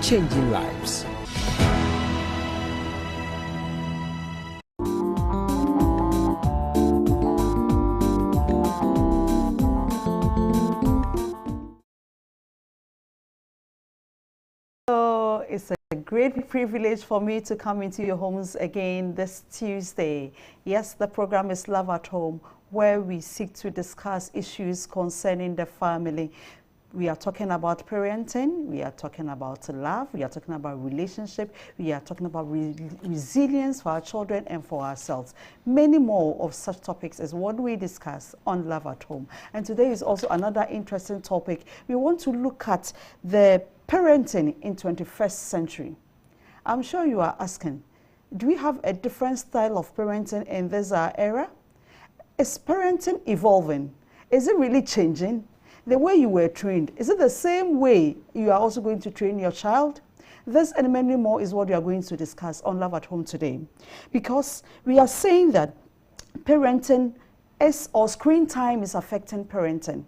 changing lives. So it's a great privilege for me to come into your homes again this Tuesday. Yes, the program is Love at Home, where we seek to discuss issues concerning the family. We are talking about parenting, we are talking about love, we are talking about relationship, we are talking about resilience for our children and for ourselves. Many more of such topics is what we discuss on Love at Home. And today is also another interesting topic. We want to look at the parenting in 21st century. I'm sure you are asking, do we have a different style of parenting in this era? Is parenting evolving? Is it really changing? The way you were trained, is it the same way you are also going to train your child? This and many more is what we are going to discuss on Love at Home today. Because we are saying that parenting or screen time is affecting parenting.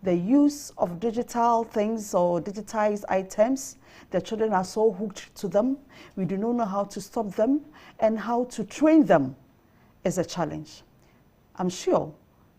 The use of digital things or digitized items, the children are so hooked to them, we do not know how to stop them, and how to train them is a challenge. I'm sure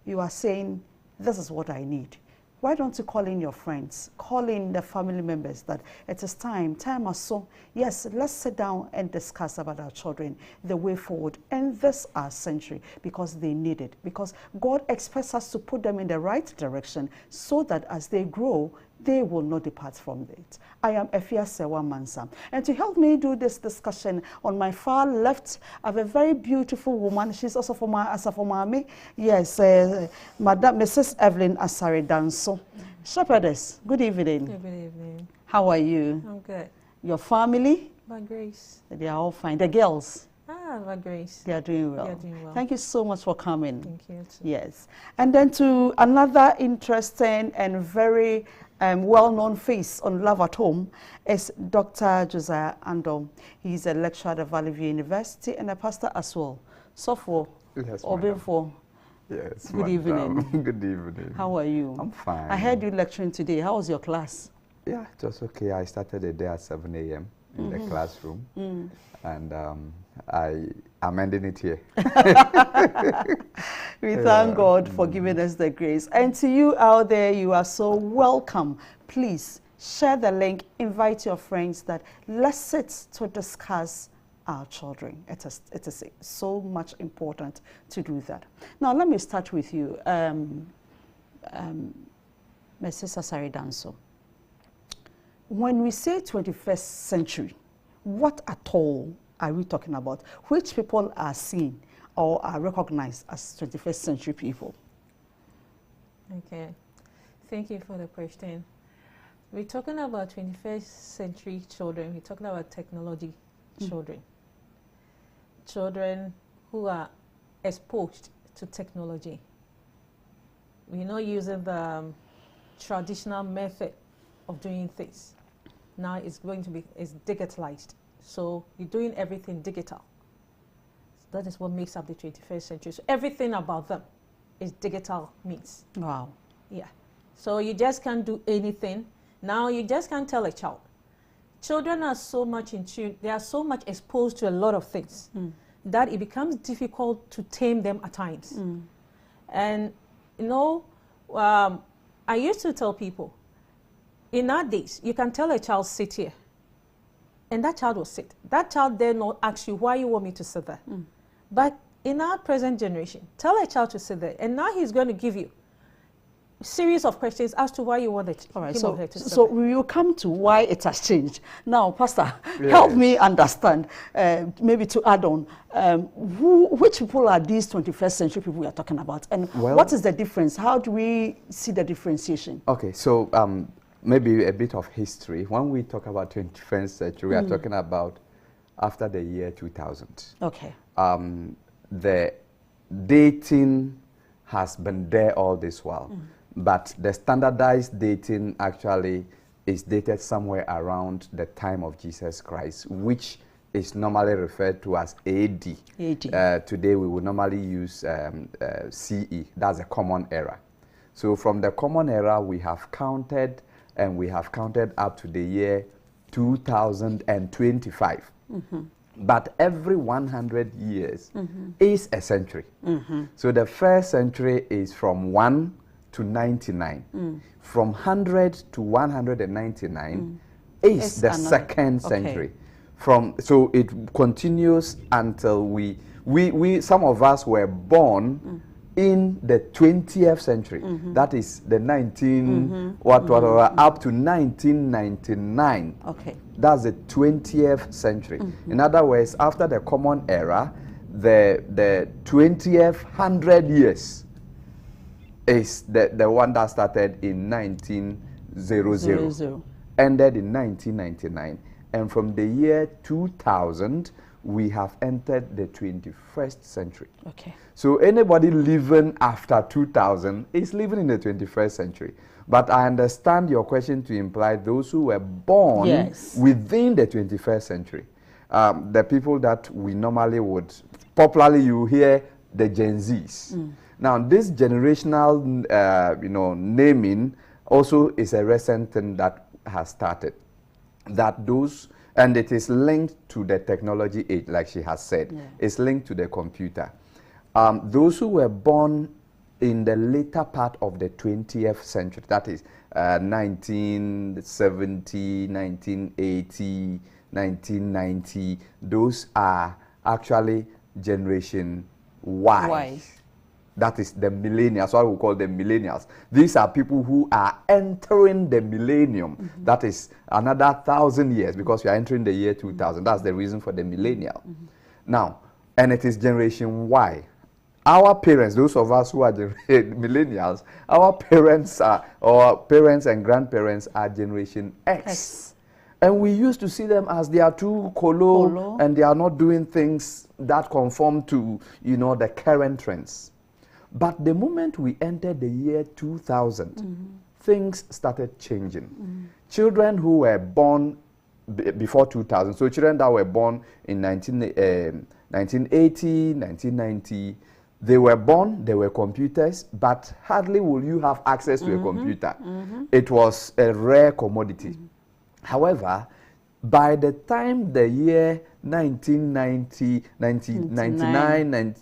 you are saying, this is what I need. Why don't you call in your friends, call in the family members that it is time is so. Yes, let's sit down and discuss about our children, the way forward, and this our century, because they need it. Because God expects us to put them in the right direction so that as they grow, they will not depart from it. I am Efia Sewa Mansa. And to help me do this discussion, on my far left, I have a very beautiful woman. She's also from Asafomami. Yes, Madam Mrs. Evelyn Asare Danso. Shepherdess, good evening. Good evening. How are you? I'm good. Your family? By grace. They are all fine. The girls? By grace. They are doing well. They are doing well. Thank you so much for coming. Thank you. Yes. And then to another interesting and very well-known face on Love at Home is Dr. Josiah Ando. He's a lecturer at Valley View University and a pastor as well. So for yes, Obinfo. Yes. Good evening. Good evening. How are you? I'm fine. I heard you lecturing today. How was your class? Yeah, it was okay. I started the day at 7 a.m. in the classroom, and I'm ending it here. We thank God for giving us the grace. And to you out there, you are so welcome. Please share the link, invite your friends that let's sit to discuss our children. It is so much important to do that. Now, let me start with you, Mrs. Asare Danso. When we say 21st century, what at all are we talking about? Which people are seen or are recognized as 21st century people? Okay. Thank you for the question. We're talking about 21st century children. We're talking about technology children. Children who are exposed to technology. We're not using the traditional method of doing things. Now it's digitalized. So you're doing everything digital. So that is what makes up the 21st century. So everything about them is digital means. Wow. Yeah. So you just can't do anything. Now you just can't tell a child. Children are so much in tune, they are so much exposed to a lot of things that it becomes difficult to tame them at times. And you know, I used to tell people, in our days, you can tell a child, sit here. And that child will sit. That child dare not ask you why you want me to sit there. But in our present generation, tell a child to sit there. And now he's going to give you a series of questions as to why you want it. All right, him or her to sit so there. we will come to why it has changed. Now, Pastor, help me understand, maybe to add on, which people are these 21st century people we are talking about? And what is the difference? How do we see the differentiation? Okay, so maybe a bit of history. When we talk about 21st century, we are talking about after the year 2000. Okay. The dating has been there all this while, but the standardized dating actually is dated somewhere around the time of Jesus Christ, which is normally referred to as AD. Today we would normally use CE, that's a common era. So from the common era we have counted, and we have counted up to the year 2025. But every 100 years is a century. So the first century is from 1 to 99. From 100 to 199 is It's the another- second okay. century. So it continues until some of us were born in the 20th century. That is the up to 1999. Okay. That's the 20th century. In other words, after the Common Era, the 20th 100 years is the one that started in 1900, 00. ended in 1999. And from the year 2000, we have entered the 21st century. Okay. So anybody living after 2000 is living in the 21st century. But I understand your question to imply those who were born Yes. within the 21st century. The people that we normally would, popularly you hear the Gen Zs. Now this generational naming also is a recent thing that has started. And it is linked to the technology age, like she has said. Yeah. It's linked to the computer. Those who were born in the later part of the 20th century, that is 1970, 1980, 1990, those are actually Generation Y. Y. That is the millennials, what we call the millennials. These are people who are entering the millennium. That is another 1,000 years, because we are entering the year 2000. That's the reason for the millennial. Now, and it is Generation Y. Our parents, those of us who are millennials, our parents and grandparents are Generation X. And we used to see them as they are too colo, and they are not doing things that conform to, the current trends. But the moment we entered the year 2000, things started changing. Children who were born before 2000, so children that were born in 1980, 1990, they were born, they were computers, but hardly will you have access to a computer. It was a rare commodity. However, by the time the year 1990, 1999,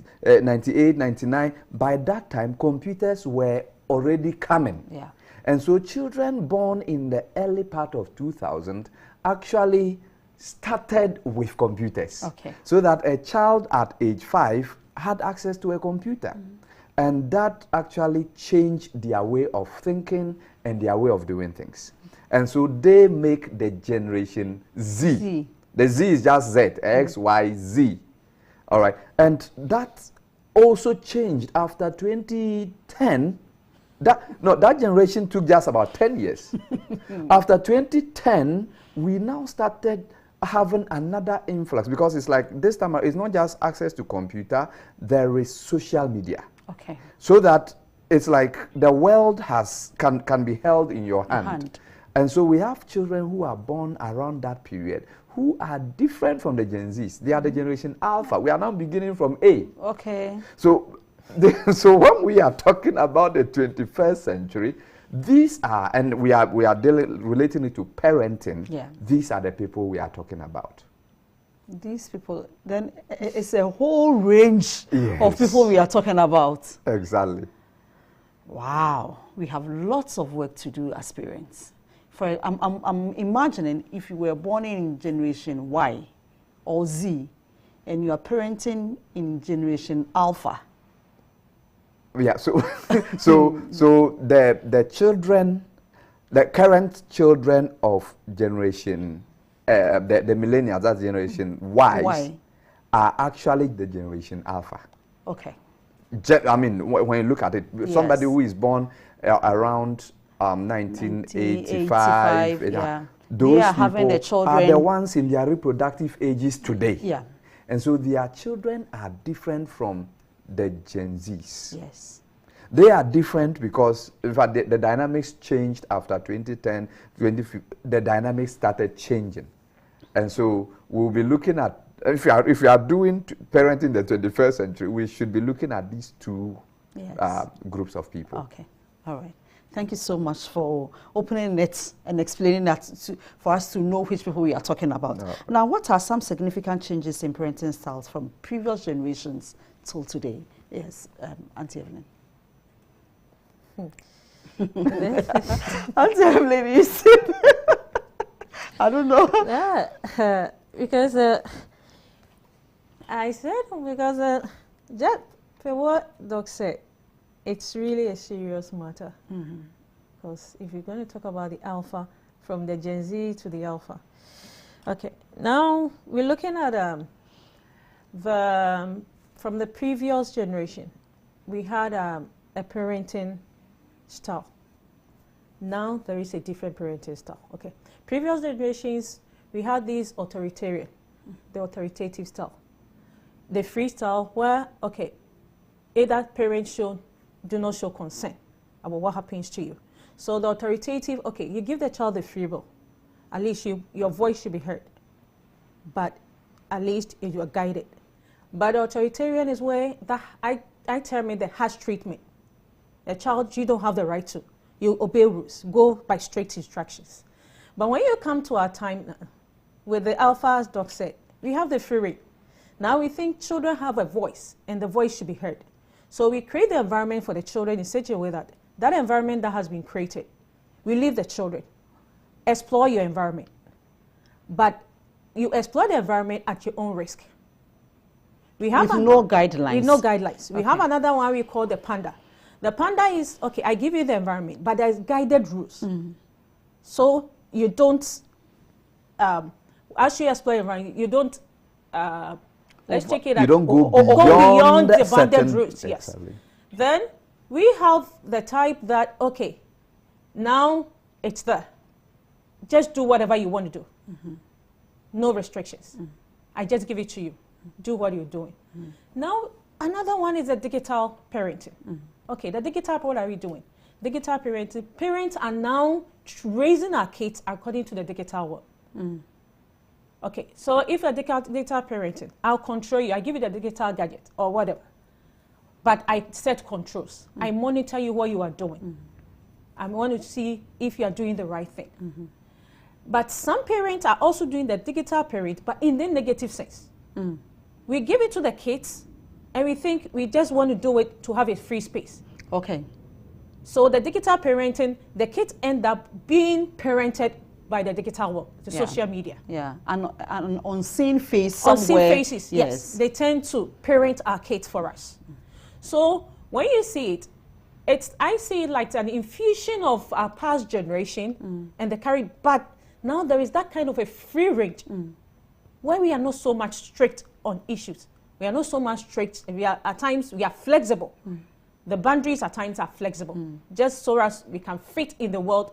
98, 99, by that time, computers were already coming. Yeah. And so children born in the early part of 2000 actually started with computers. Okay. So that a child at age 5 had access to a computer. And that actually changed their way of thinking and their way of doing things. And so they make the Generation Z. The Z is just Z, X, Y, Z. All right. And that also changed after 2010. That generation took just about 10 years. After 2010, we now started having another influx, because it's like this time it's not just access to computer, there is social media. Okay. So that it's like the world can be held in your hand. And so we have children who are born around that period who are different from the Gen Zs. They are the Generation Alpha. We are now beginning from A. Okay. So when we are talking about the 21st century, these are, and we are relating it to parenting. Yeah. These are the people we are talking about. These people, then it's a whole range of people we are talking about. Exactly. Wow, we have lots of work to do as parents. I'm imagining if you were born in Generation Y or Z, and you are parenting in Generation Alpha. Yeah. So the children, the current children of Generation, the millennials, that's Generation Y, are actually the Generation Alpha. Okay. I mean, when you look at it, somebody who is born around 1985, those they are having the children are the ones in their reproductive ages today. Yeah. And so their children are different from the Gen Zs. Yes. They are different because, in fact, the dynamics changed after 2010, the dynamics started changing. And so we'll be looking at, if you are doing parenting in the 21st century, we should be looking at these two groups of people. Okay. All right. Thank you so much for opening it and explaining that for us to know which people we are talking about. No. Now, what are some significant changes in parenting styles from previous generations till today? Yes, Auntie Evelyn. Auntie Evelyn, you see? I don't know. Yeah, because I said, because just for what Doc said, it's really a serious matter. Because if you're going to talk about the alpha, from the Gen Z to the alpha. Okay, now we're looking at from the previous generation, we had a parenting style. Now there is a different parenting style. Okay, previous generations, we had this authoritarian, the authoritative style. The free style where, okay, either parents do not show consent about what happens to you. So the authoritative, okay, you give the child the free will. At least your voice should be heard. But at least you are guided. But the authoritarian is where I term it the harsh treatment. A child, you don't have the right to. You obey rules, go by strict instructions. But when you come to our time with the alpha, as Doc said, we have the free rein. Now we think children have a voice, and the voice should be heard. So we create the environment for the children in such a way that that environment that has been created, we leave the children. Explore your environment. But you explore the environment at your own risk. We have no guidelines. With no guidelines. We Okay. have another one we call the panda. The panda is, okay, I give you the environment, but there's guided rules. So you don't, as you explore your environment, you don't, let's take it You at don't go beyond the certain- bounded rules. Yes. Exactly. Then we have the type that, okay, now it's there. Just do whatever you want to do. No restrictions. I just give it to you. Do what you're doing. Now, another one is the digital parenting. Okay, the digital, what are we doing? Digital parenting. Parents are now raising our kids according to the digital world. Okay, so if you're digital parenting, I'll control you. I give you the digital gadget or whatever. But I set controls. I monitor you what you are doing. I want to see if you are doing the right thing. But some parents are also doing the digital parent, but in the negative sense. We give it to the kids, and we think we just want to do it to have a free space. Okay. So the digital parenting, the kids end up being parented by the digital world, the Yeah. social media. Yeah, and an unseen face somewhere. Unseen faces, yes. They tend to parent our kids for us. So when you see it, I see it like an infusion of our past generation and the carry, but now there is that kind of a free range where we are not so much strict on issues. We are not so much strict. At times we are flexible. The boundaries at times are flexible, just so as we can fit in the world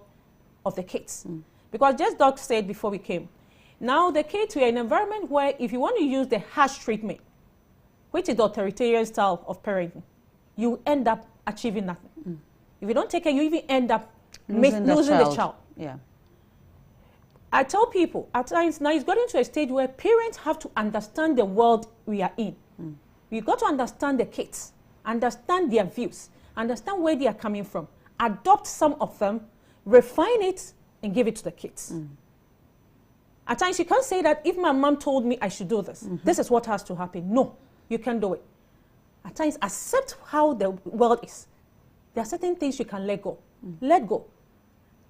of the kids. Because just Doc said before we came, now the kids, we are in an environment where if you want to use the harsh treatment, which is the authoritarian style of parenting, you end up achieving nothing. If you don't take care, you even end up losing the child. Yeah. I tell people, at times, now it's gotten to a stage where parents have to understand the world we are in. We've got to understand the kids, understand their views, understand where they are coming from, adopt some of them, refine it, and give it to the kids. At times, you can't say that if my mom told me I should do this, this is what has to happen. No, you can't do it. At times, accept how the world is. There are certain things you can let go. Let go.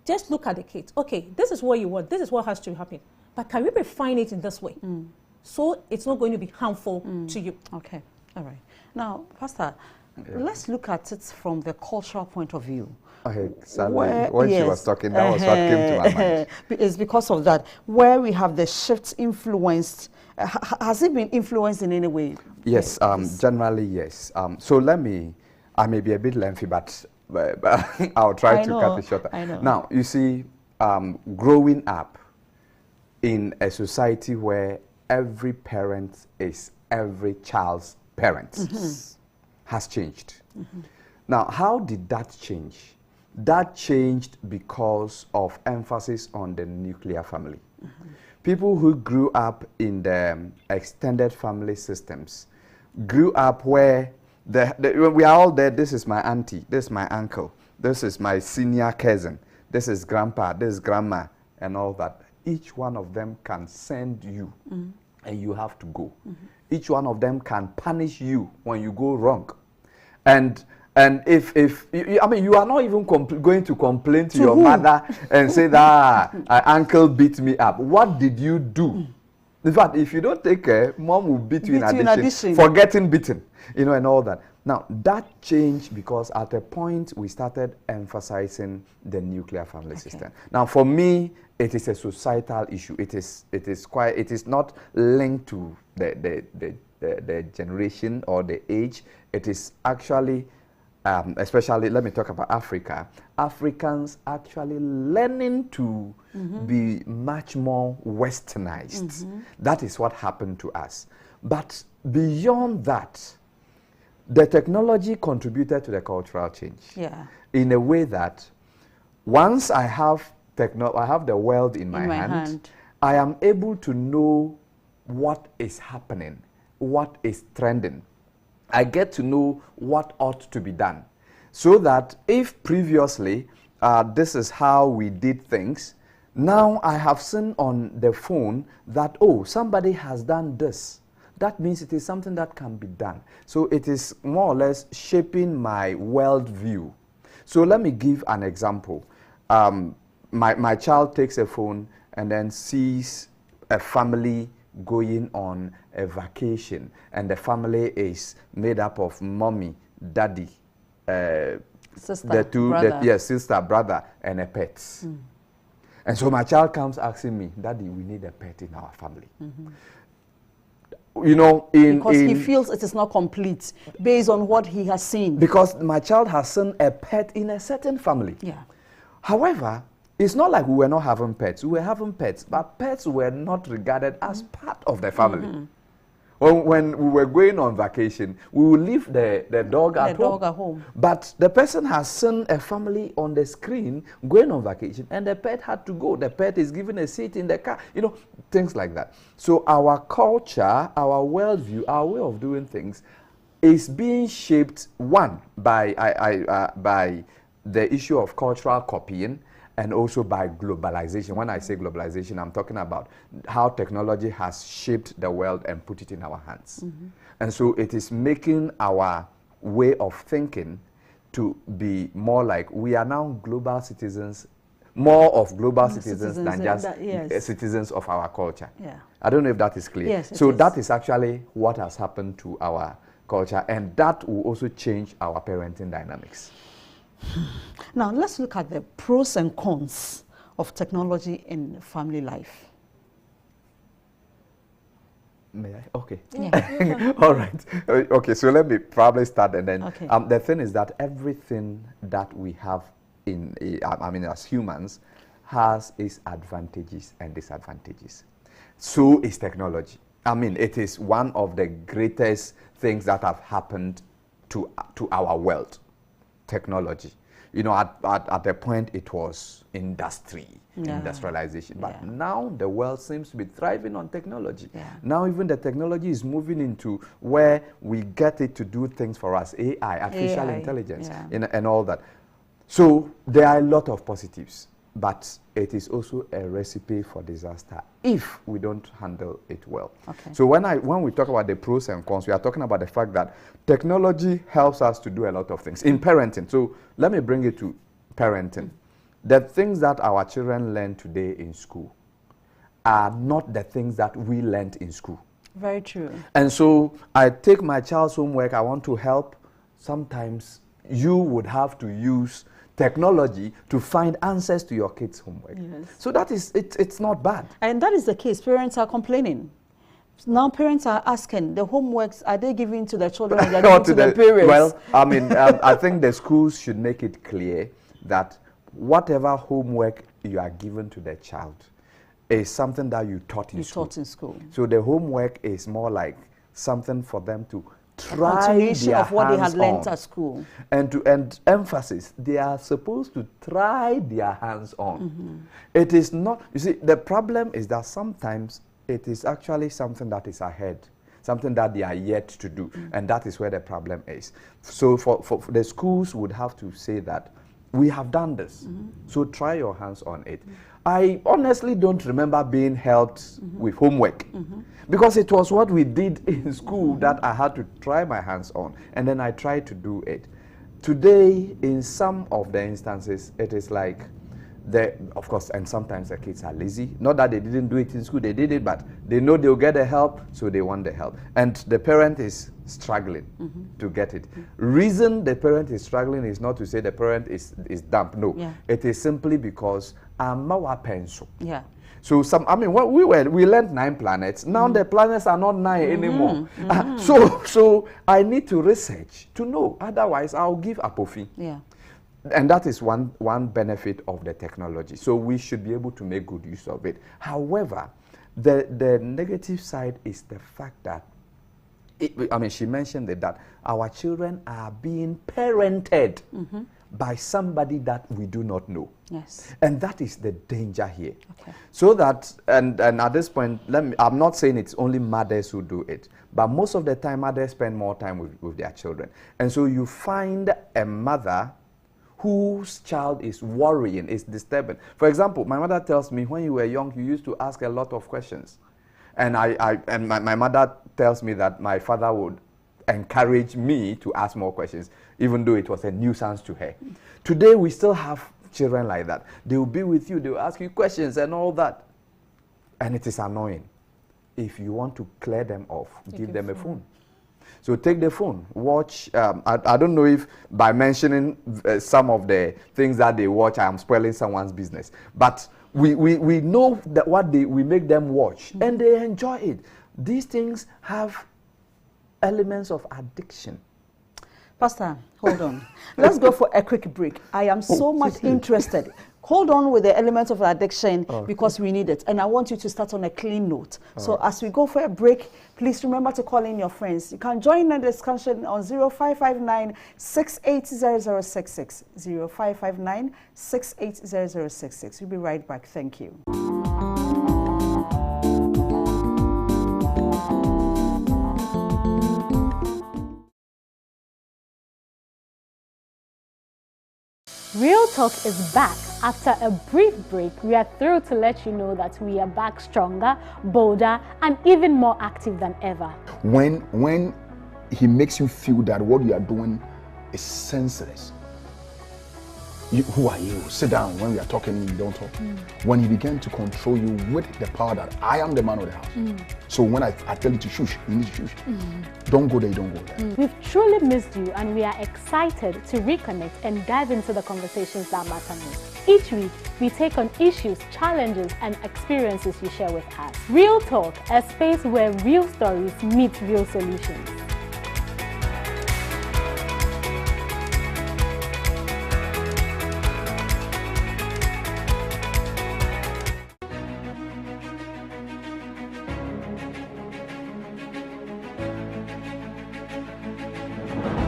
Just look at the kids. Okay, this is what you want. This is what has to happen. But can we refine it in this way? So it's not going to be harmful to you. Okay, all right. Now, Pastor, let's look at it from the cultural point of view. Okay, sadly, when she was talking, that was what came to my mind. It's because of that, where we have the shift influenced. Has it been influenced in any way? Yes, generally, yes. So I may be a bit lengthy, but I'll try to cut it shorter. I know. Now, you see, growing up in a society where every parent is every child's parent has changed. Now, how did that change? That changed because of emphasis on the nuclear family. People who grew up in the extended family systems grew up where we are all there. This is my auntie, this is my uncle, this is my senior cousin, this is grandpa, this is grandma, and all that. Each one of them can send you, and you have to go. Each one of them can punish you when you go wrong. And if I mean, you are not even going to complain to your mother and say that uncle beat me up. What did you do? In fact, if you don't take care, mom will beat you in addition for getting beaten, you know, and all that. Now, that changed because at a point we started emphasizing the nuclear family system. Now, for me, it is a societal issue. It is not linked to the generation or the age. It is actually, especially, let me talk about Africa. Africans actually learning to be much more westernized. That is what happened to us. But beyond that, the technology contributed to the cultural change. Yeah. In a way that once I have the world in my hand, I am able to know what is happening, what is trending. I get to know what ought to be done. So that if previously this is how we did things, now I have seen on the phone that, oh, somebody has done this. That means it is something that can be done. So it is more or less shaping my world view. So let me give an example. My child takes a phone and then sees a family going on a vacation, and the family is made up of mommy, daddy, sister, brother, and a pet. And so my child comes asking me, Daddy, we need a pet in our family. You know, because he feels it is not complete based on what he has seen. Because my child has seen a pet in a certain family. Yeah. However, it's not like we were not having pets. We were having pets, but pets were not regarded as part of the family. When we were going on vacation, we would leave the dog at home. But the person has seen a family on the screen going on vacation, and the pet had to go. The pet is given a seat in the car, you know, things like that. So our culture, our worldview, our way of doing things is being shaped, one, by the issue of cultural copying, and also by globalization. When I say globalization, I'm talking about how technology has shaped the world and put it in our hands. And so it is making our way of thinking to be more like we are now global citizens, more of global citizens than just citizens of our culture. Yeah. I don't know if that is clear. Yes, so that is actually what has happened to our culture, and that will also change our parenting dynamics. Now, let's look at the pros and cons of technology in family life. May I? Okay. Yeah. All right. Okay, so let me probably start, and then the thing is that everything that we have as humans has its advantages and disadvantages. So is technology. I mean, it is one of the greatest things that have happened to our world. Technology. You know, at a point it was industrialization. But now the world seems to be thriving on technology. Yeah. Now even the technology is moving into where we get it to do things for us, AI, artificial intelligence, and all that. So there are a lot of positives, but it is also a recipe for disaster if we don't handle it well. Okay. So when we talk about the pros and cons, we are talking about the fact that technology helps us to do a lot of things in parenting. So let me bring it to parenting. The things that our children learn today in school are not the things that we learned in school. Very true. And so I take my child's homework, I want to help. Sometimes you would have to use technology to find answers to your kids' homework. Yes. So that is, it's not bad. And that is the case. Parents are complaining. Now parents are asking, the homeworks, are they giving to the children or are they to the parents? Well, I mean, I think the schools should make it clear that whatever homework you are given to the child is something that you taught in school. So the homework is more like something for them to try their of what they had learned at school. And emphasis, they are supposed to try their hands on. It is not, you see, the problem is that sometimes it is actually something that is ahead, something that they are yet to do, and that is where the problem is. So for the schools would have to say that We have done this. So try your hands on it. I honestly don't remember being helped with homework because it was what we did in school that I had to try my hands on, and then I tried to do it. Today, in some of the instances, it is like, of course, and sometimes the kids are lazy. Not that they didn't do it in school, they did it, but they know they'll get the help, so they want the help. And the parent is struggling to get it. Reason the parent is struggling is not to say the parent is dumb. No, it is simply because our pencil. Yeah. So when we learned 9 planets. Now the planets are not 9 anymore. So I need to research to know. Otherwise, I'll give apophy. Yeah. And that is one benefit of the technology. So we should be able to make good use of it. However, the negative side is the fact that, she mentioned that our children are being parented by somebody that we do not know. Yes. And that is the danger here. Okay. So that, and at this point, I'm not saying it's only mothers who do it, but most of the time mothers spend more time with their children. And so you find a mother whose child is worrying, is disturbing. For example, my mother tells me, when you were young, you used to ask a lot of questions. And my mother tells me that my father would encourage me to ask more questions, even though it was a nuisance to her. Today, we still have children like that. They will be with you, they will ask you questions and all that. And it is annoying. If you want to clear them off, give them a phone. So take the phone, watch. I don't know if by mentioning some of the things that they watch, I am spoiling someone's business. But we know that we make them watch, and they enjoy it. These things have elements of addiction. Pastor, hold on. Let's go for a quick break. I am so much interested. Hold on with the elements of addiction because we need it. And I want you to start on a clean note. So as we go for a break, please remember to call in your friends. You can join the discussion on 0559 680066. 0559 680066. We'll be right back. Thank you. Real Talk is back. After a brief break, we are thrilled to let you know that we are back stronger, bolder, and even more active than ever. When he makes you feel that what you are doing is senseless, who are you? Sit down. When we are talking, you don't talk. When he began to control you with the power that I am the man of the house. So when I tell you to shush, you need to shush. Don't go there, you don't go there. We've truly missed you, and we are excited to reconnect and dive into the conversations that matter most. Each week, we take on issues, challenges, and experiences you share with us. Real Talk, a space where real stories meet real solutions.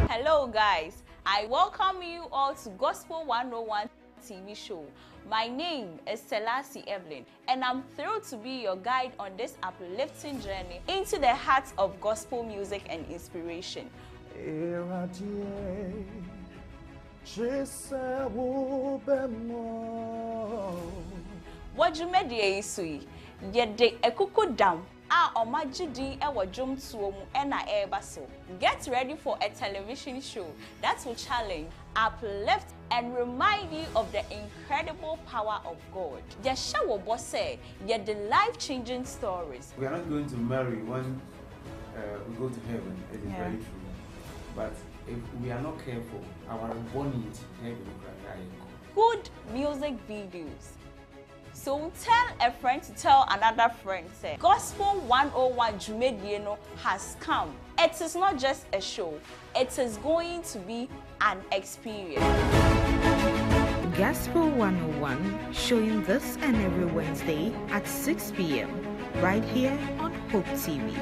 Hello guys, I welcome you all to Gospel 101 TV show. My name is Selassie Evelyn, and I'm thrilled to be your guide on this uplifting journey into the heart of gospel music and inspiration. What you made ye yet de ekuku down. Get ready for a television show that will challenge, uplift, and remind you of the incredible power of God. The show will say, yet the life-changing stories. We are not going to marry when we go to heaven. It is very true. But if we are not careful, our body is heaven. Good music videos. So tell a friend to tell another friend, say, Gospel 101 Jumedieno has come. It is not just a show, it is going to be an experience. Gospel 101, showing this and every Wednesday at 6 p.m. right here on Hope TV.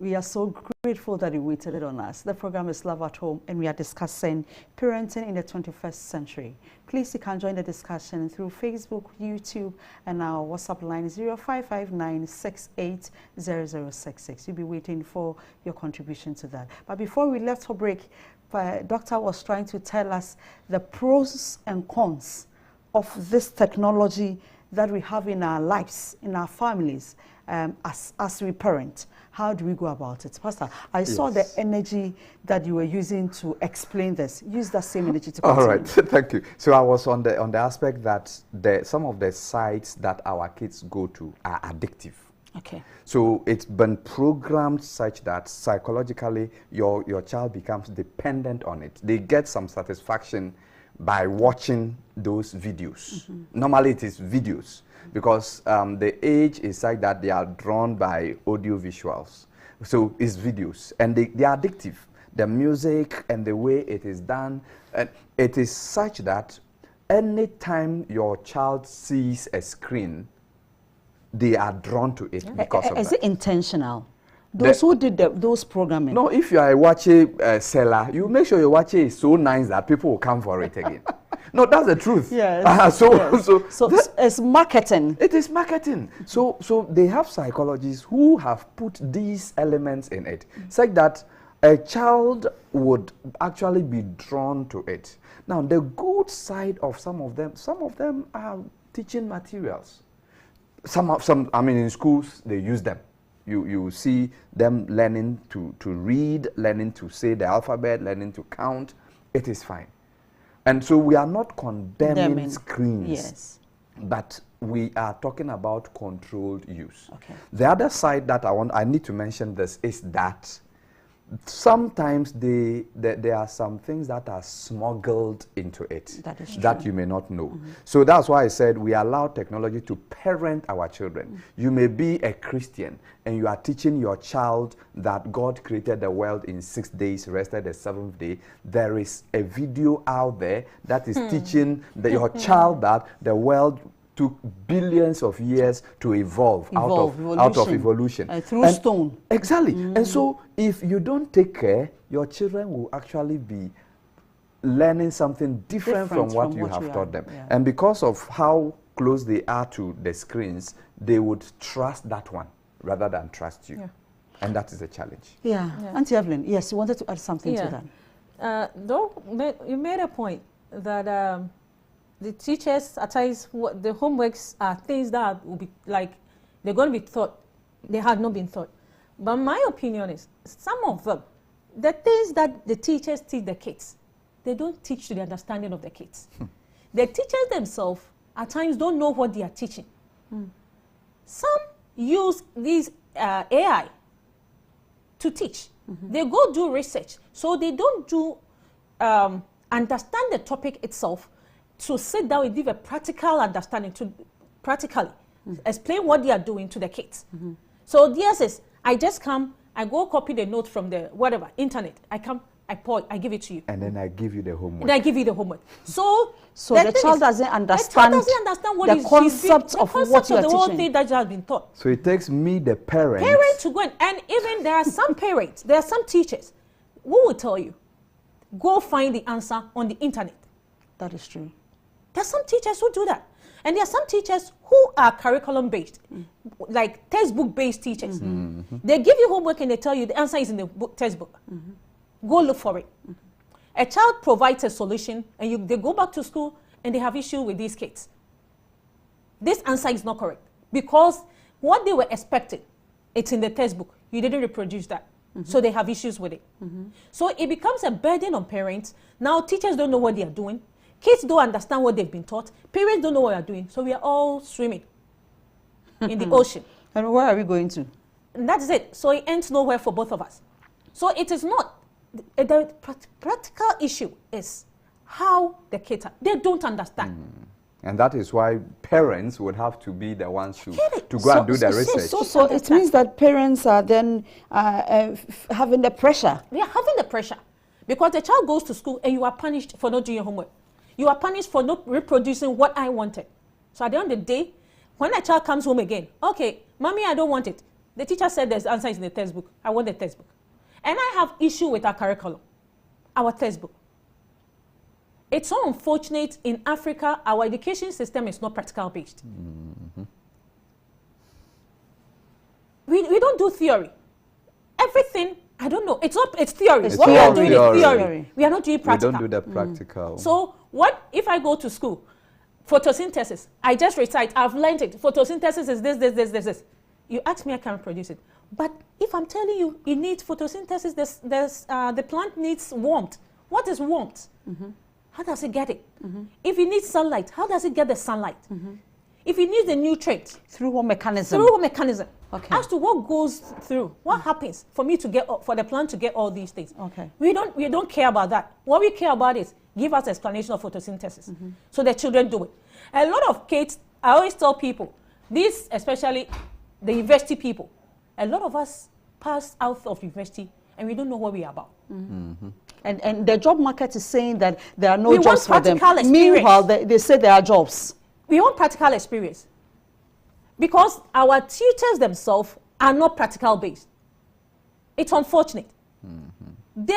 We are so grateful that you waited on us. The program is Love at Home, and we are discussing parenting in the 21st century. Please, you can join the discussion through Facebook, YouTube, and our WhatsApp line 0559680066. We'll be waiting for your contribution to that. But before we left for break, Doctor was trying to tell us the pros and cons of this technology that we have in our lives, in our families, as we parent. How do we go about it? Pastor, I saw the energy that you were using to explain this. Use that same energy to continue. All right, thank you. So I was on the aspect that some of the sites that our kids go to are addictive. Okay. So it's been programmed such that psychologically your child becomes dependent on it. They get some satisfaction by watching those videos. Normally it is videos, because the age is such that they are drawn by audio visuals. So it's videos, and they are addictive. The music and the way it is done, and it is such that anytime your child sees a screen, they are drawn to it because of that. Is it intentional? Those who did those programming? No, if you are watching seller, you make sure your watch is so nice that people will come for it again. No, that's the truth. Yes. So it's marketing. It is marketing. So they have psychologists who have put these elements in it, such that a child would actually be drawn to it. Now, the good side of some of them are teaching materials. I mean, in schools, they use them. You see them learning to read, learning to say the alphabet, learning to count. It is fine. And so we are not condemning screens, yes, but we are talking about controlled use. Okay. The other side that I need to mention this is that sometimes there are some things that are smuggled into it that you may not know. So that's why I said we allow technology to parent our children. You may be a Christian and you are teaching your child that God created the world in 6 days, rested the 7th day. There is a video out there that is teaching your child that the world took billions of years to evolve out of evolution. Through stone. Exactly. And so if you don't take care, your children will actually be learning something different from what you have taught them. Yeah. And because of how close they are to the screens, they would trust that one rather than trust you. Yeah. And that is a challenge. Yeah. Auntie Evelyn, yes, you wanted to add something to that. Though you made a point that the teachers, at times, the homeworks are things that will be like, they're going to be taught. They had not been taught. But my opinion is, some of them, the things that the teachers teach the kids, they don't teach to the understanding of the kids. The teachers themselves, at times, don't know what they are teaching. Some use these AI to teach. They go do research. So they don't do understand the topic itself, to sit down and give a practical understanding, to practically explain what they are doing to the kids. So theirs is, I just come, I go copy the note from the whatever, internet. I come, I point, I give it to you. And then I give you the homework. And I give you the homework. So the child doesn't understand what the concept of what you are teaching. The whole thing that has been taught. So it takes me, the parent to go in. And even there are some parents, there are some teachers who will tell you, go find the answer on the internet. That is true. There are some teachers who do that. And there are some teachers who are curriculum-based, like textbook-based teachers. They give you homework and they tell you the answer is in the textbook. Go look for it. A child provides a solution and they go back to school and they have issue with these kids. This answer is not correct because what they were expecting, it's in the textbook. You didn't reproduce that. So they have issues with it. So it becomes a burden on parents. Now teachers don't know what they are doing. Kids don't understand what they've been taught. Parents don't know what they are doing. So we are all swimming in the ocean. And where are we going to? And that's it. So it ends nowhere for both of us. So it is not. The practical issue is how the kids are. They don't understand. And that is why parents would have to be the ones to go and do the research. So it means that parents are then having the pressure. They are having the pressure. Because the child goes to school and you are punished for not doing your homework. You are punished for not reproducing what I wanted. So at the end of the day, when a child comes home again, okay, mommy, I don't want it. The teacher said there's answers in the textbook. I want the textbook. And I have issue with our curriculum, our textbook. It's so unfortunate in Africa, our education system is not practical based. Mm-hmm. We don't do theory. Everything, I don't know, it's theory. What we are doing is theory. We are not doing practical. We don't do the practical. So what if I go to school? Photosynthesis, I just recite, I've learned it. Photosynthesis is this. You ask me, I can't produce it. But if I'm telling you, it needs photosynthesis, the plant needs warmth. What is warmth? Mm-hmm. How does it get it? Mm-hmm. If it needs sunlight, how does it get the sunlight? Mm-hmm. If it needs a nutrient. Through what mechanism? Through what mechanism. Okay. As to what goes through, what happens for me to get, for the plant to get all these things. Okay. We don't care about that. What we care about is give us explanation of photosynthesis. Mm-hmm. So the children do it. A lot of kids, I always tell people, this especially the university people, a lot of us pass out of university and we don't know what we are about. Mm-hmm. Mm-hmm. And the job market is saying that there are no jobs for them. Experience. Meanwhile, they say there are jobs. We want practical experience. Because our tutors themselves are not practical based. It's unfortunate. Mm-hmm.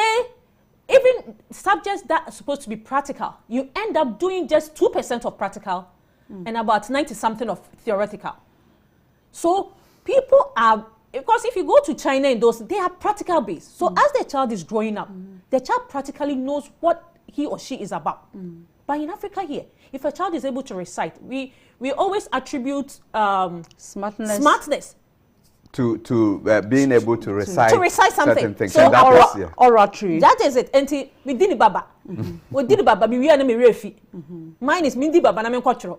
Even subjects that are supposed to be practical, you end up doing just 2% of practical and about 90-something of theoretical. So people are, because if you go to China and those, they are practical based. So as the child is growing up, the child practically knows what he or she is about. But in Africa here, if a child is able to recite, we always attribute smartness to being able to recite something. Certain things. So oratory. That is it. And we did baba. We did baba. We are me refi. Mine is Mindy Baba. I'm in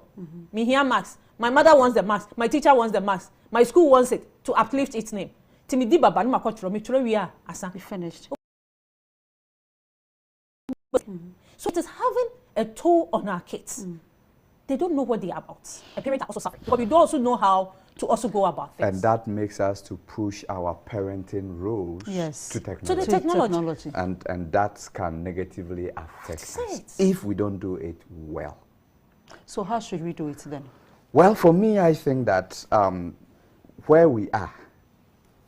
Me here max. My mother wants the max. My teacher wants the max. My school wants it to uplift its name. Timidi Baba. No matter me choro we are asa. We finished. So it is having a toll on our kids. They don't know what they are about. A parent are also suffering. But we don't also know how to also go about things. And that makes us to push our parenting roles to technology. To the technology. And that can negatively affect us if we don't do it well. So how should we do it then? Well, for me, I think that where we are,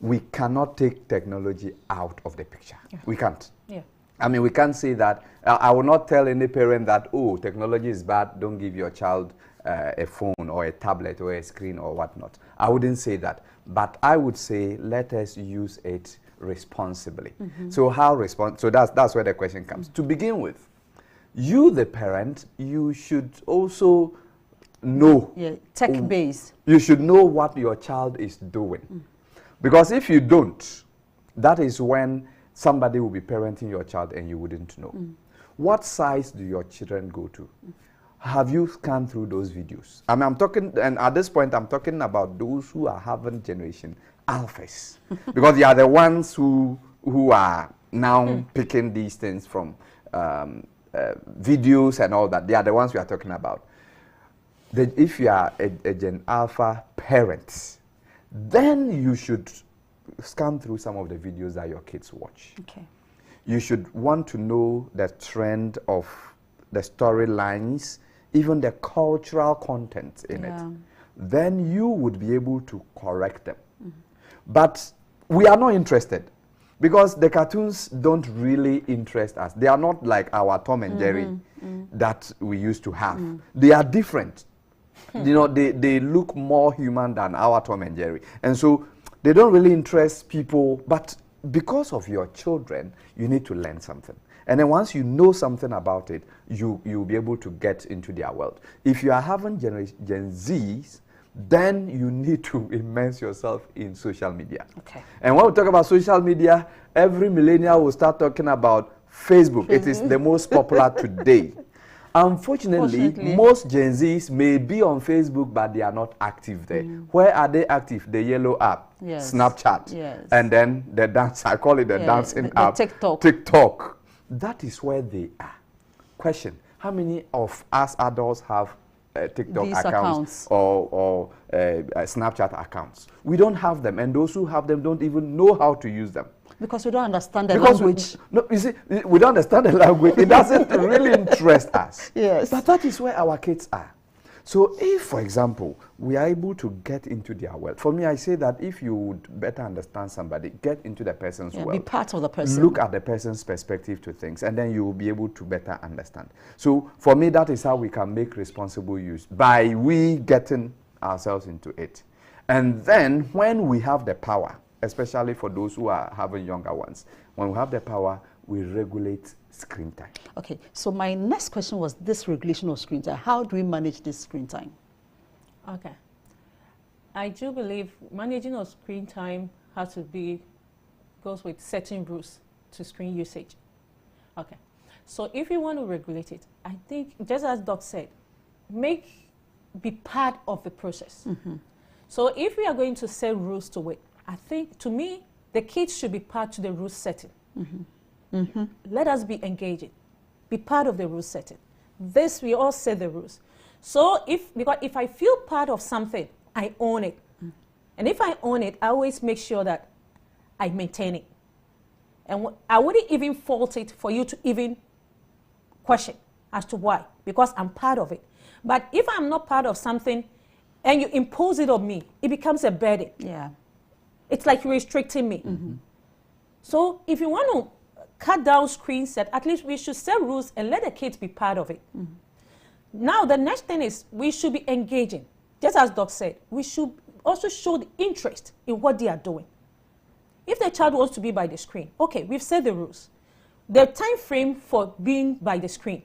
we cannot take technology out of the picture. Yeah. We can't. Yeah. I mean, we can't say that. I will not tell any parent that, oh, technology is bad, don't give your child a phone or a tablet or a screen or whatnot. I wouldn't say that. But I would say, let us use it responsibly. So so that's where the question comes. To begin with, you, the parent, you should also know. Yeah, tech-based. You should know what your child is doing. Because if you don't, that is when somebody will be parenting your child and you wouldn't know. What size do your children go to? Have you scanned through those videos? I mean, I'm talking, and at this point, I'm talking about those who are having generation alphas. Because they are the ones who are now picking these things from videos and all that. They are the ones we are talking about. If you are a Gen Alpha parent, then you should scan through some of the videos that your kids watch. Okay. You should want to know the trend of the storylines, even the cultural content in it. Then you would be able to correct them. But we are not interested because the cartoons don't really interest us. They are not like our Tom and Jerry that we used to have. They are different. You know, they look more human than our Tom and Jerry. And so they don't really interest people, but because of your children, you need to learn something. And then once you know something about it, you'll be able to get into their world. If you are having Gen Zs, then you need to immerse yourself in social media. Okay. And when we talk about social media, every millennial will start talking about Facebook. It is the most popular today. Unfortunately, most Gen Zs may be on Facebook, but they are not active there. Where are they active? The yellow app, Snapchat, and then the dance, I call it the dancing app, TikTok. That is where they are. Question, how many of us adults have TikTok accounts or Snapchat accounts? We don't have them, and those who have them don't even know how to use them. Because we don't understand the language. You see, we don't understand the language. It doesn't really interest us. Yes. But that is where our kids are. So if, for example, we are able to get into their world, for me, I say that if you would better understand somebody, get into the person's world. Be part of the person. Look at the person's perspective to things, and then you will be able to better understand. So for me, that is how we can make responsible use, by we getting ourselves into it. And then when we have the power, especially for those who are having younger ones, when we have the power, we regulate screen time. Okay, so my next question was this regulation of screen time. How do we manage this screen time? Okay. I do believe managing of screen time has to be, goes with setting rules to screen usage. Okay. So if you want to regulate it, I think, just as Doc said, be part of the process. So if we are going to set rules to it, I think, to me, the kids should be part to the rule setting. Let us be engaging. Be part of the rule setting. This, we all set the rules. So because if I feel part of something, I own it. And if I own it, I always make sure that I maintain it. And I wouldn't even fault it for you to even question as to why, because I'm part of it. But if I'm not part of something and you impose it on me, it becomes a burden. Yeah. It's like you're restricting me. So if you want to cut down screen set, at least we should set rules and let the kids be part of it. Now, the next thing is we should be engaging. Just as Doc said, we should also show the interest in what they are doing. If the child wants to be by the screen, okay, we've set the rules. The time frame for being by the screen,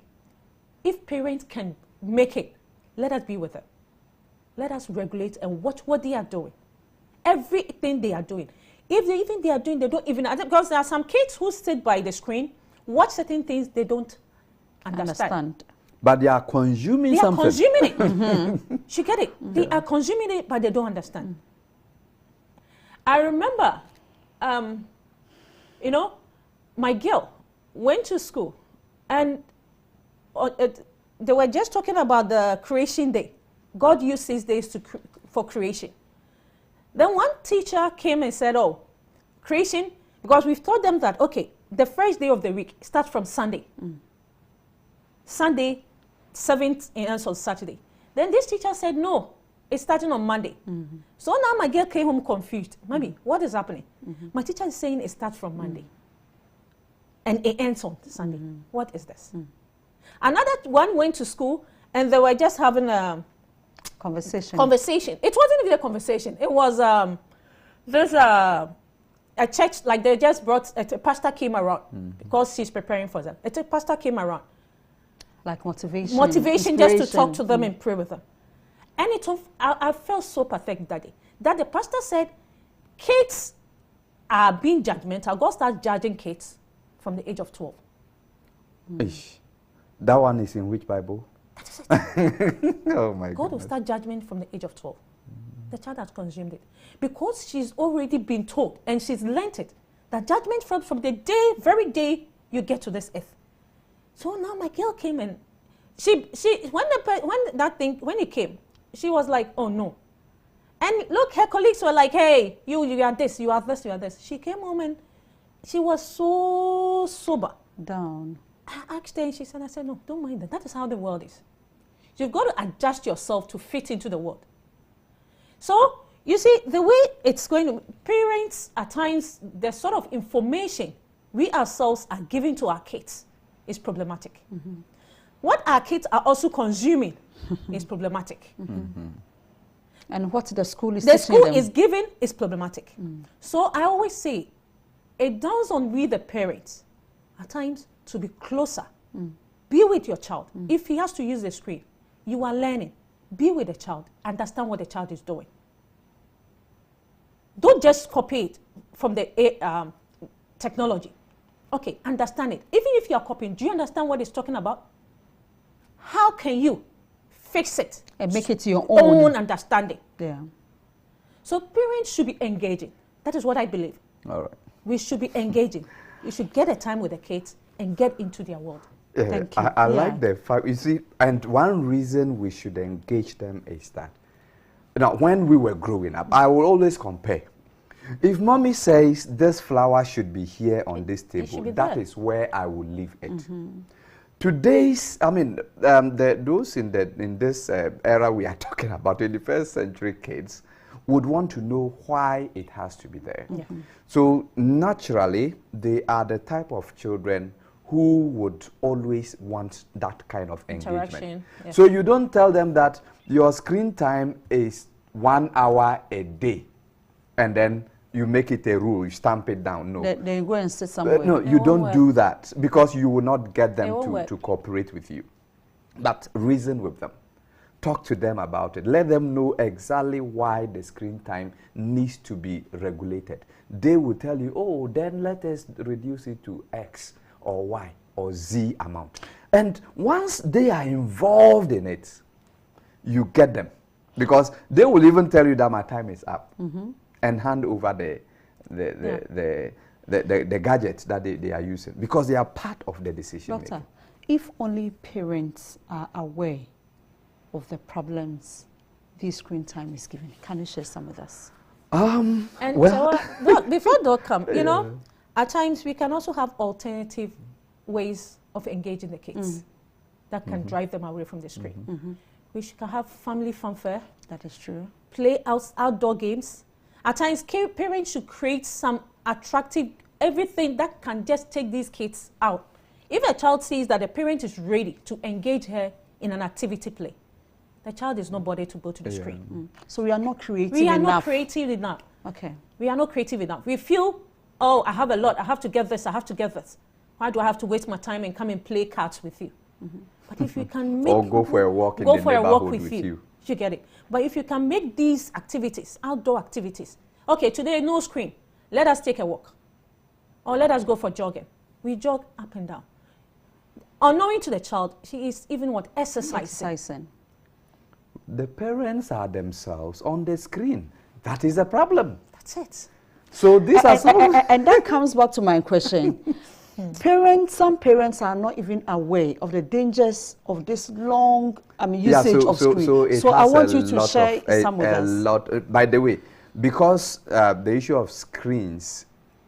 if parents can make it, let us be with them. Let us regulate and watch what they are doing. Everything they are doing. If they are doing, they don't even, because there are some kids who sit by the screen, watch certain things they don't understand. But they are consuming something. They are consuming it. You get it? They are consuming it, but they don't understand. I remember, you know, my girl went to school, and they were just talking about the creation day. God used 6 days for creation. Then one teacher came and said, oh, creation, because we've told them that, okay, the first day of the week starts from Sunday. Sunday, 7th, and ends on Saturday. Then this teacher said, no, it's starting on Monday. So now my girl came home confused. Mommy, what is happening? My teacher is saying it starts from Monday. And it ends on Sunday. What is this? Another one went to school, and they were just having a conversation. It wasn't even a conversation. It was there's a church, like they just brought a pastor came around because she's preparing for them. A pastor came around, like motivation just to talk to them and pray with them. And I felt so pathetic that day. That the pastor said, kids are being judgmental. God starts judging kids from the age of 12. That one is in which Bible? That is it. Oh my God. God will start judgment from the age of 12. The child has consumed it. Because she's already been told and she's learnt it, that judgment from the very day you get to this earth. So now my girl came, and when it came, she was like, oh no. And look, her colleagues were like, hey, you are this, you are this, you are this. She came home and she was so sober. Down. I asked her and she said, I said, no, don't mind that. That is how the world is. You've got to adjust yourself to fit into the world. So, you see, the way it's going to, parents, at times, the sort of information we ourselves are giving to our kids is problematic. What our kids are also consuming is problematic. And what the school is the teaching school them. is giving is problematic. So I always say, it dawns on we the parents, at times, to be closer. Be with your child. If he has to use the screen, you are learning. Be with the child. Understand what the child is doing. Don't just copy it from the technology. Okay, understand it. Even if you are copying, do you understand what it's talking about? How can you fix it and make it your own understanding? Yeah. So parents should be engaging. That is what I believe. All right. We should be engaging. You should get a time with the kids and get into their world. Thank you. I like the fact, you see, and one reason we should engage them is that, now, when we were growing up, I will always compare. If mommy says this flower should be here on this table, that is where I will leave it. Today's, I mean, those in this era we are talking about, 21st century kids, would want to know why it has to be there. Yeah. So naturally, they are the type of children who would always want that kind of engagement. Interaction, yeah. So you don't tell them that your screen time is 1 hour a day, and then you make it a rule, you stamp it down. No. They go and sit somewhere. No, you don't do that, because you will not get them won't to cooperate with you. But reason with them. Talk to them about it. Let them know exactly why the screen time needs to be regulated. They will tell you, oh, then let us reduce it to X or Y or Z amount. And once they are involved in it, you get them. Because they will even tell you that my time is up, and hand over the gadgets that they are using, because they are part of the decision making. Doctor, if only parents are aware of the problems this screen time is giving, can you share some with us? And well, so, Doc, before Doc come, you know, at times we can also have alternative ways of engaging the kids that can drive them away from the screen. We can have family fanfare. That is true. Play outdoor games. At times, parents should create some attractive, everything that can just take these kids out. If a child sees that the parent is ready to engage her in an activity play, the child is not bothered to go to the screen. So we are not creative We are enough. not creative enough. Okay. We are not creative enough. We feel, oh, I have a lot. I have to get this. I have to get this. Why do I have to waste my time and come and play cards with you? But if you can make... Or go for a walk in the neighborhood with you. You get it. But if you can make these activities, outdoor activities, okay, today no screen. Let us take a walk. Or let us go for jogging. We jog up and down. Unknowing to the child, she is even what? Exercising. The parents are themselves on the screen. That is a problem. That's it. So these are some... And that comes back to my question. Some parents are not even aware of the dangers of this long usage of screen. So I want you to share some with us. By the way, because the issue of screens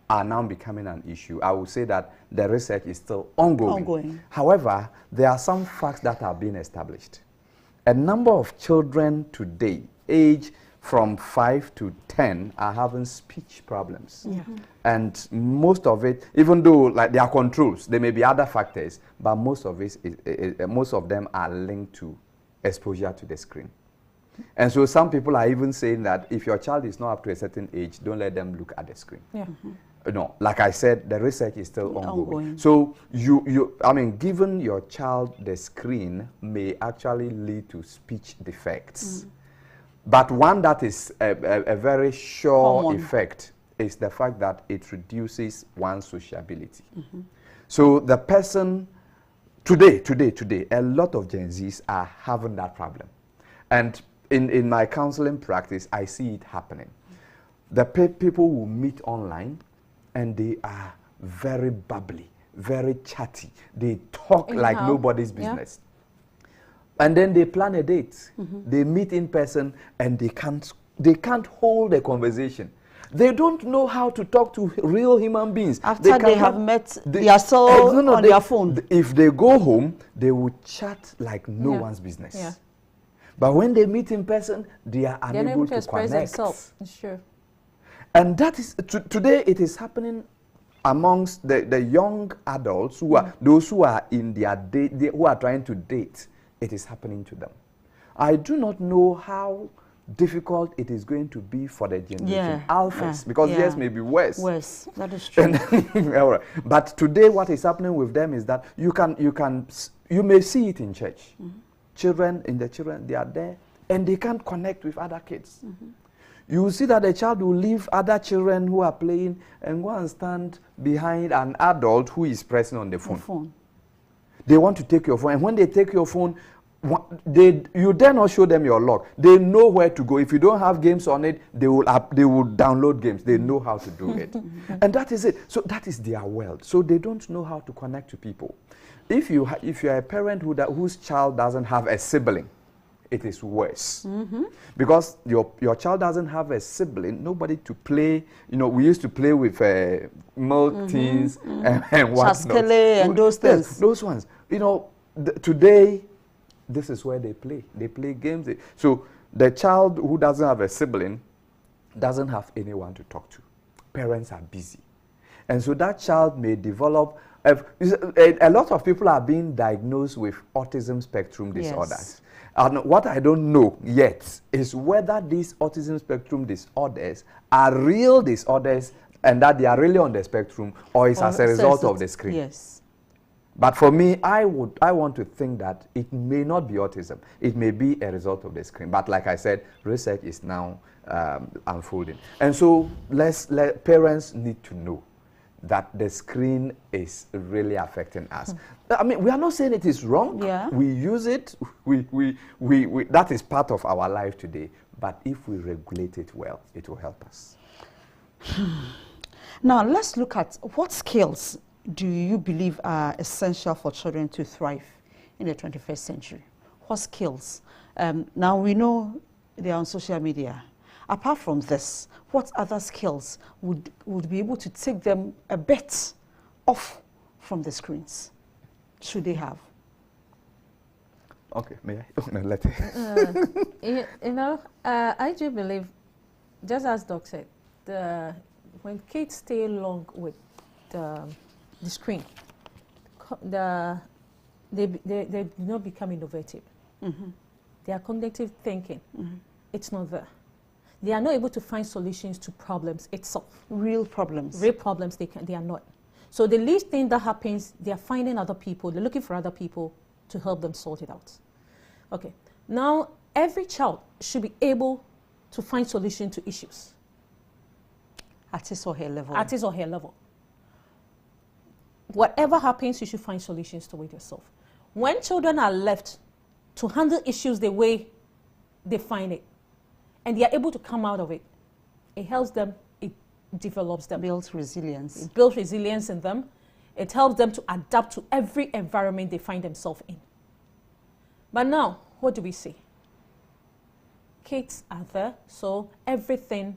are now becoming an issue, I would say that the research is still ongoing. However, there are some facts that are being established. A number of children today, age from 5 to 10, are having speech problems. And most of it, even though like there are controls, there may be other factors, but most of them are linked to exposure to the screen. And so some people are even saying that if your child is not up to a certain age, don't let them look at the screen. No, like I said, the research is still ongoing. So giving your child the screen may actually lead to speech defects. But one that is a very sure effect is the fact that it reduces one's sociability. So the person, today, a lot of Gen Zs are having that problem. And in my counseling practice, I see it happening. The people will meet online, and they are very bubbly, very chatty. They talk like nobody's business. And then they plan a date. They meet in person, and they can't hold a conversation. They don't know how to talk to real human beings. After they have met, they are so on their phone. If they go home, they will chat like no one's business. But when they meet in person, they are unable to express connect. themselves. Sure. And that is, today it is happening amongst the young adults who are, those who are in their who are trying to date. It is happening to them. I do not know how difficult it is going to be for the generation alphas, because theirs may be worse. Worse, that is true. But today what is happening with them is that you may see it in church. Children, they are there, and they can't connect with other kids. You will see that a child will leave other children who are playing and go and stand behind an adult who is pressing on the phone. They want to take your phone, and when they take your phone, you dare not show them your lock. They know where to go. If you don't have games on it, they will download games. They know how to do it. And that is it. So that is their world. So they don't know how to connect to people. If you are a parent whose child doesn't have a sibling, it is worse. Because your child doesn't have a sibling, nobody to play. You know, we used to play with milk tins and whatnot. And those things. Those ones. you know, today, this is where they play. They play games. So the child who doesn't have a sibling doesn't have anyone to talk to. Parents are busy. And so that child may develop, a lot of people are being diagnosed with autism spectrum disorders. Yes. And what I don't know yet is whether these autism spectrum disorders are real disorders and that they are really on the spectrum, or is as a result of the screen. Yes. But for me, I want to think that it may not be autism. It may be a result of the screen. But like I said, research is now unfolding. And so parents need to know that the screen is really affecting us. I mean, we are not saying it is wrong. Yeah. We use it. That is part of our life today. But if we regulate it well, it will help us. Now, let's look at what skills do you believe are essential for children to thrive in the 21st century? What skills? Now, we know they are on social media. Apart from this, what other skills would be able to take them a bit off from the screens? Should they have? Okay, may I? No, let it. I do believe, just as Doc said, when kids stay long with the screen, they do not become innovative. Mm-hmm. Their cognitive thinking, mm-hmm. it's not there. They are not able to find solutions to problems itself. Real problems. Real problems, they are not. So the least thing that happens, they are finding other people, they're looking for other people to help them sort it out. Okay, now every child should be able to find solution to issues. At his or her level. At his or her level. Whatever happens, you should find solutions to it yourself. When children are left to handle issues the way they find it, and they are able to come out of it, it helps them, it develops them. Builds resilience. It builds resilience in them. It helps them to adapt to every environment they find themselves in. But now, what do we see? Kids are there, so everything,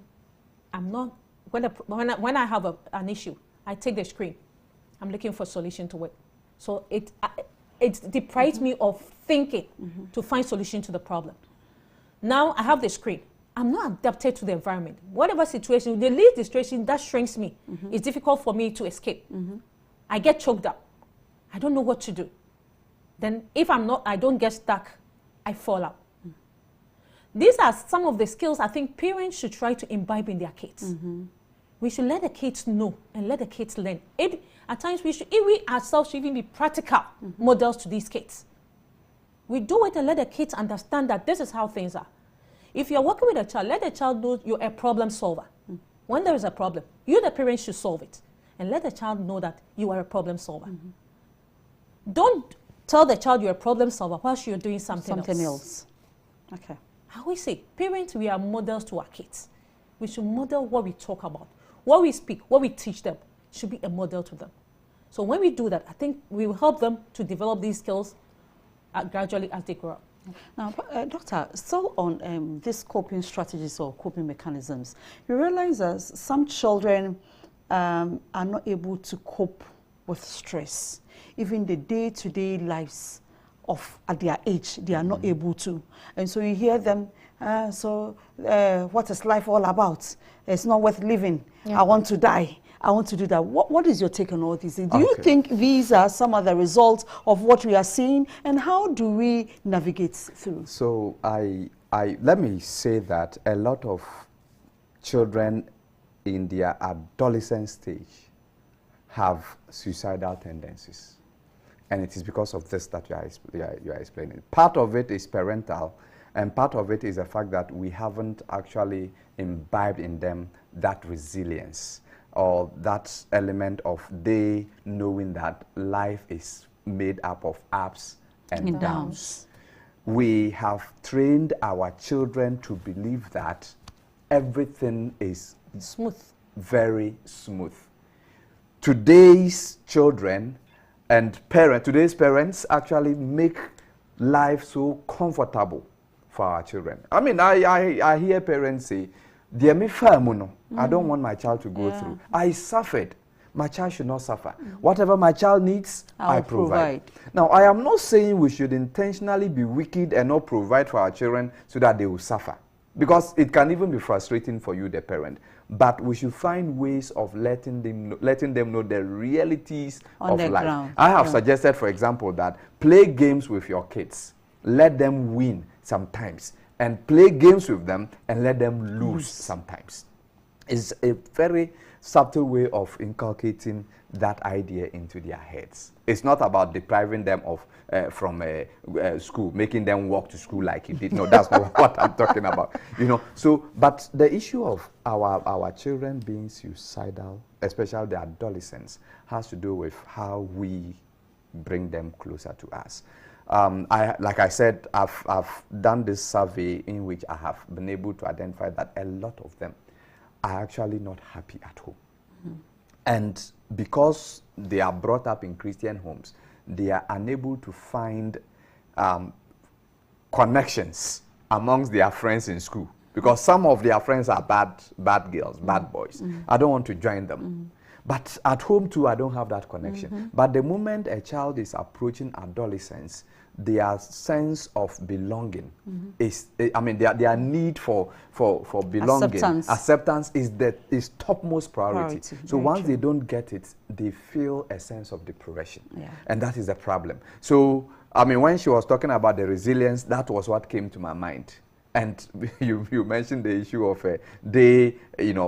I'm not, when I have an issue, I take the screen. I'm looking for a solution to it. So it deprives me of thinking to find solution to the problem. Now I have the screen. I'm not adapted to the environment. Whatever situation, the least situation that shrinks me, it's difficult for me to escape. I get choked up. I don't know what to do. Then if I don't get stuck, I fall out. These are some of the skills I think parents should try to imbibe in their kids. We should let the kids know and let the kids learn. At times we ourselves should even be practical models to these kids. We do it and let the kids understand that this is how things are. If you're working with a child, let the child know you're a problem solver. When there is a problem, you, the parents, should solve it. And let the child know that you are a problem solver. Don't tell the child you're a problem solver whilst you're doing something else. Okay. I always say, parents, we are models to our kids. We should model what we talk about. What we speak, what we teach them should be a model to them. So when we do that, I think we will help them to develop these skills gradually as they grow up. Now, Doctor, still on these coping strategies or coping mechanisms, you realize that some children are not able to cope with stress. Even the day-to-day lives at their age, they are not able to. And so you hear them, what is life all about? It's not worth living. Yeah. I want to die. I want to do that. What is your take on all these things? Do you think these are some of the results of what we are seeing, and how do we navigate through? So let me say that a lot of children in their adolescent stage have suicidal tendencies. And it is because of this that you are explaining. Part of it is parental, and part of it is the fact that we haven't actually imbibed in them that resilience, or that element of they knowing that life is made up of ups and downs. We have trained our children to believe that everything is smooth, very smooth. Today's children and today's parents actually make life so comfortable for our children. I mean, I hear parents say, I don't want my child to go through. I suffered. my child should not suffer. Whatever my child needs, I I'll provide. Now, I am not saying we should intentionally be wicked and not provide for our children so that they will suffer, because it can even be frustrating for you, the parent. But we should find ways of letting them know the realities of life. Ground. I have suggested, for example, that play games with your kids. Let them win sometimes, and play games with them and let them lose sometimes. It's a very subtle way of inculcating that idea into their heads. It's not about depriving them of from school, making them walk to school like you did. No, that's not what I'm talking about. You know. So, but the issue of our children being suicidal, especially the adolescents, has to do with how we bring them closer to us. Like I said, I've done this survey in which I have been able to identify that a lot of them are actually not happy at home. And because they are brought up in Christian homes, they are unable to find connections amongst their friends in school, because some of their friends are bad girls, bad boys. I don't want to join them. But at home too, I don't have that connection. But the moment a child is approaching adolescence, their sense of belonging is, I mean, their need for belonging, acceptance is topmost priority. So once they don't get it, they feel a sense of depression. And that is the problem. So, I mean, when she was talking about the resilience, that was what came to my mind. And you mentioned the issue of they,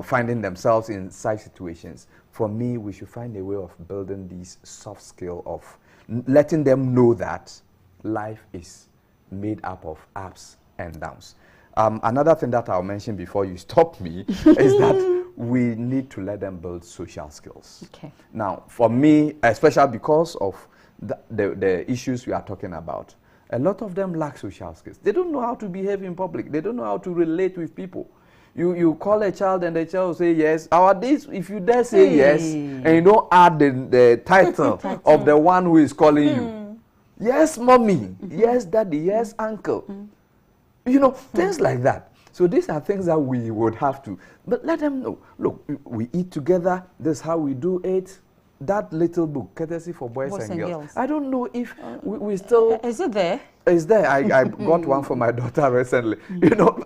finding themselves in such situations. For me, we should find a way of building these soft skills of letting them know that life is made up of ups and downs. Another thing that I'll mention before you stop me is that we need to let them build social skills. Okay. Now, for me, especially because of the issues we are talking about, a lot of them lack social skills. They don't know how to behave in public. They don't know how to relate with people. You call a child and the child will say yes. Nowadays, if you dare say yes and you don't add the title of the one who is calling you. Yes, mommy. Yes, daddy. Yes, uncle. Things like that. So these are things that we would have to. But let them know. Look, we eat together. This is how we do it. That little book, Courtesy for Boys and Girls. I don't know if we still... Is it there? It's there. I got one for my daughter recently.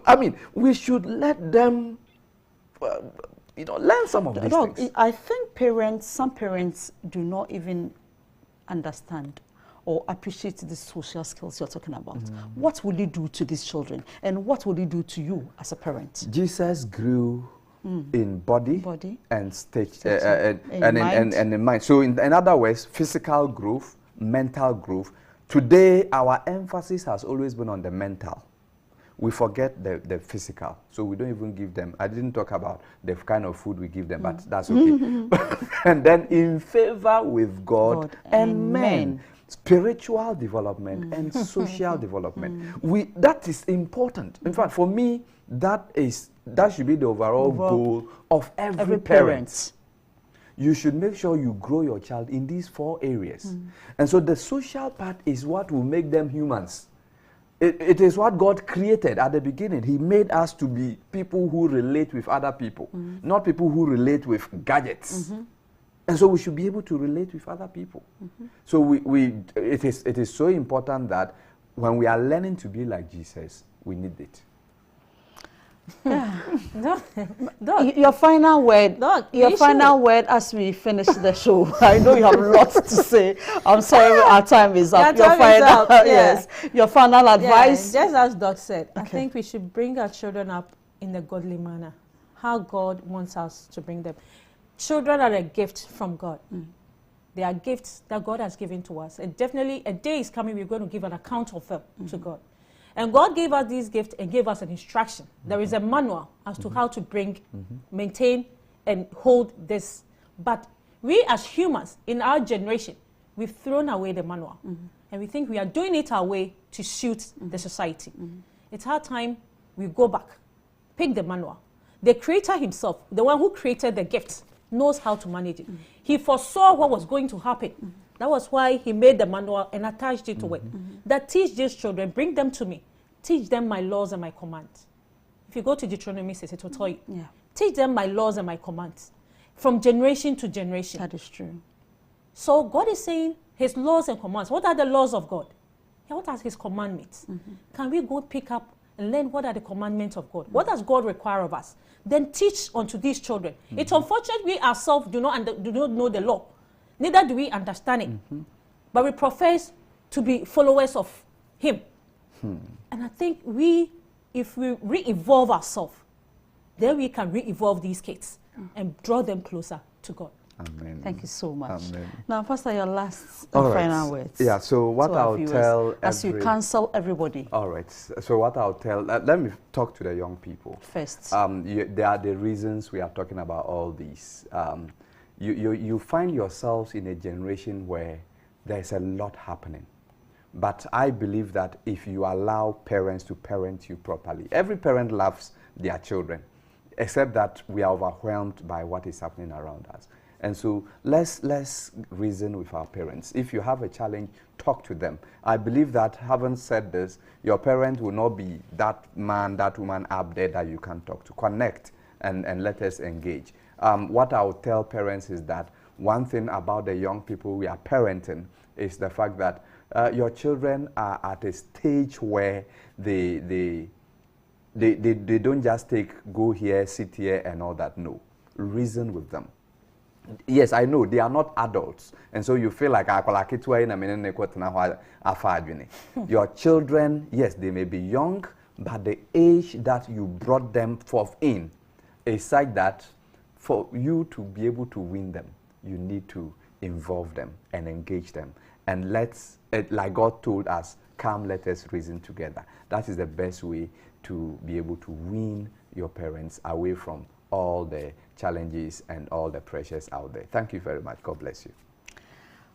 I mean, we should let them, learn some of these things. I think some parents do not even understand or appreciate the social skills you're talking about. What will you do to these children? And what will you do to you as a parent? Jesus grew in body and stage and in mind. So in other words, physical growth, mental growth. Today, our emphasis has always been on the mental. We forget the physical. So we don't even give them, I didn't talk about the kind of food we give them, but that's okay. And then in favor with God and men. Spiritual development and social development. That is important. In fact, for me, that should be the overall goal of every parent. You should make sure you grow your child in these 4 areas. And so the social part is what will make them humans. It is what God created at the beginning. He made us to be people who relate with other people, not people who relate with gadgets. And so we should be able to relate with other people. So it is so important that when we are learning to be like Jesus, we need it. Your final word. Your final word as we finish the show. I know you have lots to say. I'm sorry, our time is up. Your final, yes. Your final advice. Just as Doc said, I think we should bring our children up in a godly manner. How God wants us to bring them. Children are a gift from God. They are gifts that God has given to us. And definitely a day is coming, we're going to give an account of them to God. And God gave us these gifts and gave us an instruction. There is a manual as to how to bring, maintain, and hold this. But we as humans, in our generation, we've thrown away the manual. And we think we are doing it our way to suit the society. It's our time we go back, pick the manual. The creator himself, the one who created the gift, knows how to manage it. He foresaw what was going to happen. That was why he made the manual and attached it to it. That teach these children, bring them to me. Teach them my laws and my commands. If you go to Deuteronomy 6, it will tell you. Teach them my laws and my commands. from generation to generation. That is true. So God is saying his laws and commands. What are the laws of God? What are his commandments? Can we go pick up and learn what are the commandments of God? What does God require of us? Then teach unto these children. It's unfortunate we ourselves do not know the law. Neither do we understand it. But we profess to be followers of him. And I think if we re-evolve ourselves, then we can re-evolve these kids and draw them closer to God. Amen. Thank you so much. Amen. Now, Pastor, your last and final words. Yeah, so what I'll tell as you counsel everybody. All right. So what I'll tell, let me talk to the young people. First. There are the reasons we are talking about all these. You find yourselves in a generation where there's a lot happening. But I believe that if you allow parents to parent you properly, every parent loves their children, except that we are overwhelmed by what is happening around us. And so let's reason with our parents. If you have a challenge, talk to them. I believe that, having said this, your parent will not be that man, that woman up there that you can talk to. Connect and let us engage. What I would tell parents is that one thing about the young people we are parenting is the fact that your children are at a stage where they don't just go here, sit here, and all that. No. Reason with them. Yes, I know they are not adults, and so you feel like your children, yes, they may be young, but the age that you brought them forth in is such that for you to be able to win them, you need to involve them and engage them. And like God told us, come, let us reason together. That is the best way to be able to win your parents away from all the challenges and all the pressures out there. Thank you very much. God bless you.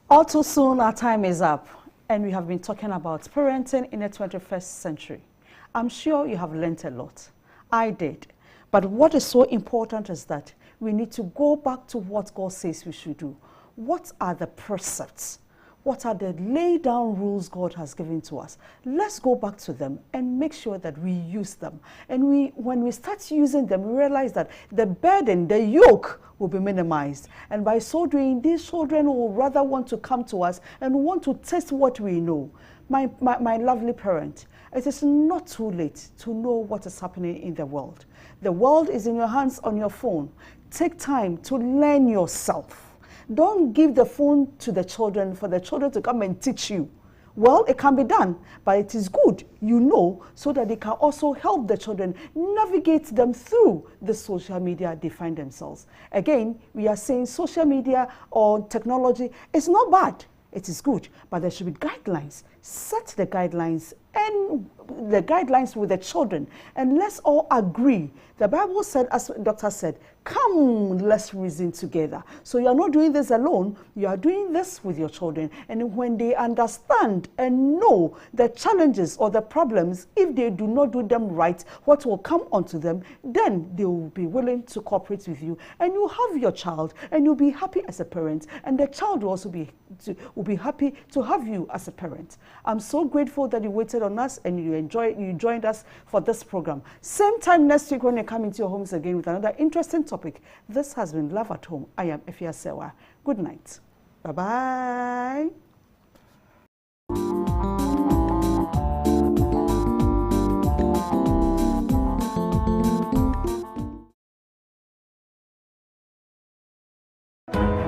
All too soon, our time is up, and we have been talking about parenting in the 21st century. I'm sure you have learned a lot. I did. But what is so important is that we need to go back to what God says we should do. What are the precepts? What are the laid down rules God has given to us? Let's go back to them and make sure that we use them. And when we start using them, we realize that the burden, the yoke will be minimized. And by so doing, these children will rather want to come to us and want to test what we know. My lovely parent, it is not too late to know what is happening in the world. The world is in your hands on your phone. Take time to learn yourself. Don't give the phone to the children for the children to come and teach you. Well, it can be done, but it is good, you know, so that they can also help the children navigate them through the social media they find themselves. Again, we are saying social media or technology is not bad. It is good, but there should be guidelines. Set the guidelines and the guidelines with the children, and let's all agree. The Bible said, as the doctor said, come, let's reason together. So you are not doing this alone, you are doing this with your children. And when they understand and know the challenges or the problems, if they do not do them right, what will come onto them, then they will be willing to cooperate with you. And you have your child, and you'll be happy as a parent, and the child will also be happy to have you as a parent. I'm so grateful that you waited on us and you joined us for this program. Same time next week when you come into your homes again with another interesting topic. This has been Love at Home. I am Efia Sewa. Good night. Bye-bye.